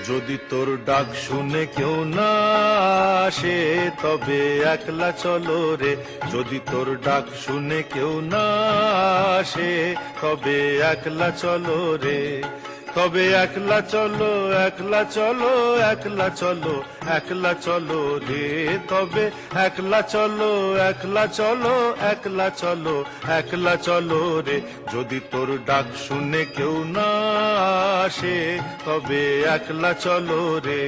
যদি তোর ডাক শুনে কেউ না আসে তবে একলা চলো রে, যদি তোর ডাক শুনে কেউ না আসে তবে একলা চলো রে, তবে একলা চলো একলা চলো একলা চলো একলা চলো রে, তবে একলা চলো একলা চলো একলা চলো একলা চলো রে, যদি তোর ডাক শুনে কেউ না আসে তবে একলা চলো রে।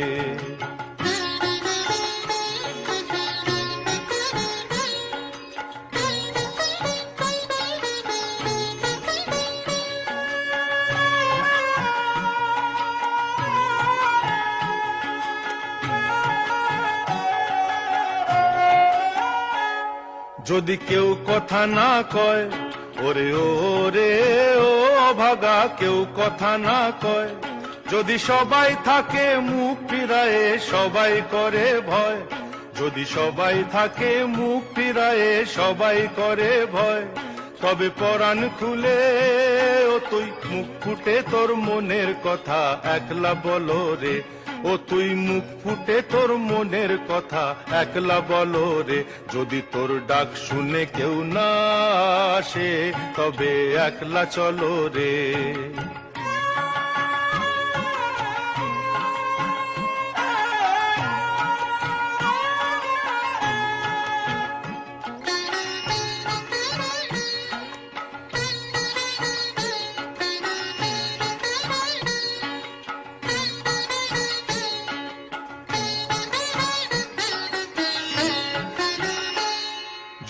যদি কেউ কথা না কয় ওরে ওরে ও অভাগা, কেউ কথা না কয়, যদি সবাই থাকে মুখ ফিরায়ে সবাই করে ভয়, যদি সবাই থাকে মুখ ফিরায়ে সবাই করে ভয়, তবে পরাণ খুলে ও তুই মুখ ফুটে তোর মনের কথা একলা বলো রে, ও তুই মুখ ফুটে তোর মনের কথা একলা বলো রে, যদি তোর ডাক শুনে কেউ না আসে তবে একলা চলো রে।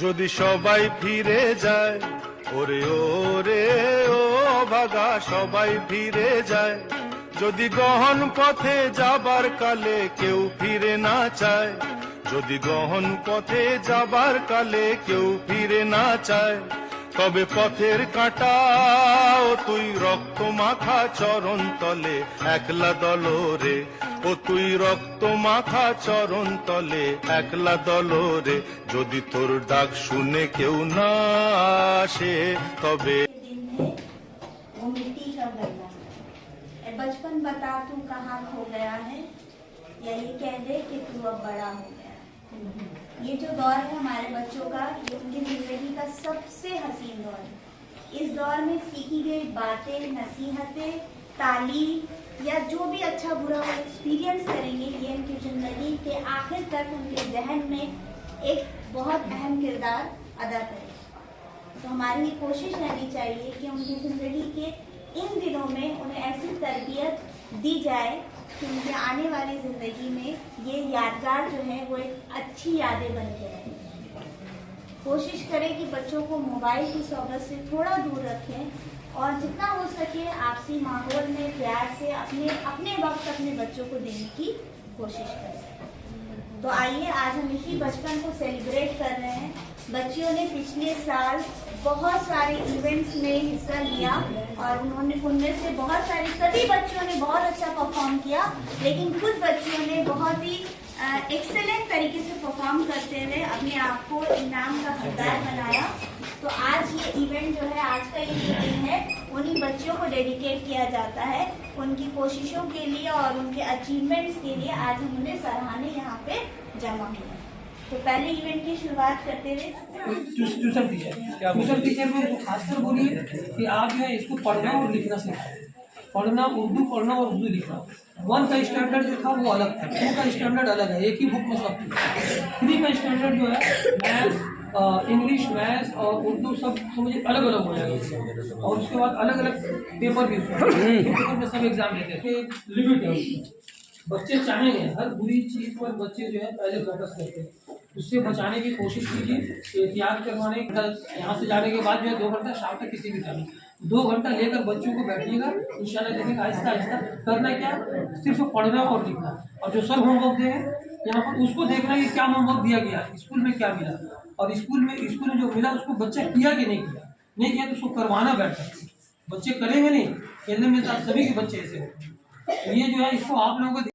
যদি সবাই ফিরে যায় ওরে ওরে ও ভাগা, সবাই ফিরে যায়, যদি গহন পথে যাবার কালে কেউ ফিরে না চায়, যদি গহন পথে যাবার কালে কেউ ফিরে না চায়, তবে পথের কাঁটা ও তুই রক্ত মাখা চরণ তলে একলা দলো রে, ও তুই রক্ত মাখা চরণ তলে একলা দলো রে, যদি তোর ডাক শুনে কেউ না আসে তবে। वो मिट्टी का गला है, बचपन बता तू कहाँ खो गया है, या ये कह दे कि तू अब बड़ा हो गया है। ये जो दौर है हमारे बच्चों का, ये उनकी जिंदगी का सबसे हसीन दौर है। इस दौर में सीखी गई बातें, नसीहतें, तालीम या जो भी अच्छा बुरा वो एक्सपीरियंस करेंगे, ये उनकी जिंदगी के आखिर तक उनके जहन में एक बहुत अहम किरदार अदा करेगा। तो हमारी ये कोशिश रहनी चाहिए कि उनकी ज़िंदगी के इन दिनों में उन्हें ऐसी तरबियत दी जाए कि उनके आने वाली ज़िंदगी में ये यादगार जो है वो एक अच्छी यादें बन के रहें। कोशिश करें कि बच्चों को मोबाइल की सोबत से थोड़ा दूर रखें और जितना हो सके आपसी माहौल में प्यार से अपने वक्त अपने बच्चों को देने की कोशिश करें। तो आइए आज हम इसी बचपन को सेलिब्रेट कर रहे हैं। बच्चियों ने पिछले साल बहुत सारे इवेंट्स में हिस्सा लिया और उनमें से बहुत सारे सभी बच्चियों ने बहुत अच्छा परफॉर्म किया, लेकिन कुछ बच्चियों ने बहुत ही एक्सेलेंट तरीके से परफॉर्म करते हुए अपने आप को इनाम का हकदार बनाया। तो आज ये इवेंट जो है, आज का ये जो दिन है, उन्हीं बच्चियों को डेडिकेट किया जाता है, उनकी कोशिशों के लिए और उनके अचीवमेंट्स के लिए आज हम उन्हें सराहने यहाँ पे जमा हुए। तो पहले इवेंट की शुरुआत करते हुए ट्यूशन टीचर में खासकर बोलिए कि आप जो है इसको पढ़ना और लिखना सिखाओ, पढ़ना उर्दू पढ़ना और उर्दू लिखना। 1 का स्टैंडर्ड जो था वो अलग था, 2 का स्टैंडर्ड अलग है, एक ही बुक में सब, 3 का स्टैंडर्ड जो है मैथ्स, इंग्लिश, मैथ्स और उर्दू सब समझिए अलग अलग हो जाएगा, और उसके बाद अलग अलग पेपर भी पेपर में सब एग्जाम लेते थे। लिमिट है उसमें, बच्चे चाहेंगे हर बुरी चीज़ पर बच्चे जो है पहले फोकस करते हैं, उससे बचाने की कोशिश कीजिए, एहतियात करवाने। यहाँ से जाने के बाद जो है 2 घंटा शाम तक किसी भी टाइम 2 घंटा लेकर बच्चों को बैठिएगा, इंशाल्लाह देखिएगा आहिस्ता आहिस्ता करना क्या है, सिर्फ पढ़ना और लिखना। और जो सर होमवर्क दे हैं यहाँ पर उसको देखना कि क्या होमवर्क दिया गया, स्कूल में क्या मिला, और स्कूल में जो मिला उसको बच्चा किया कि नहीं किया तो उसको करवाना बैठा। बच्चे करेंगे नहीं, खेलने में तो सभी के बच्चे ऐसे होते हैं। तो ये जो है इसको आप लोगों को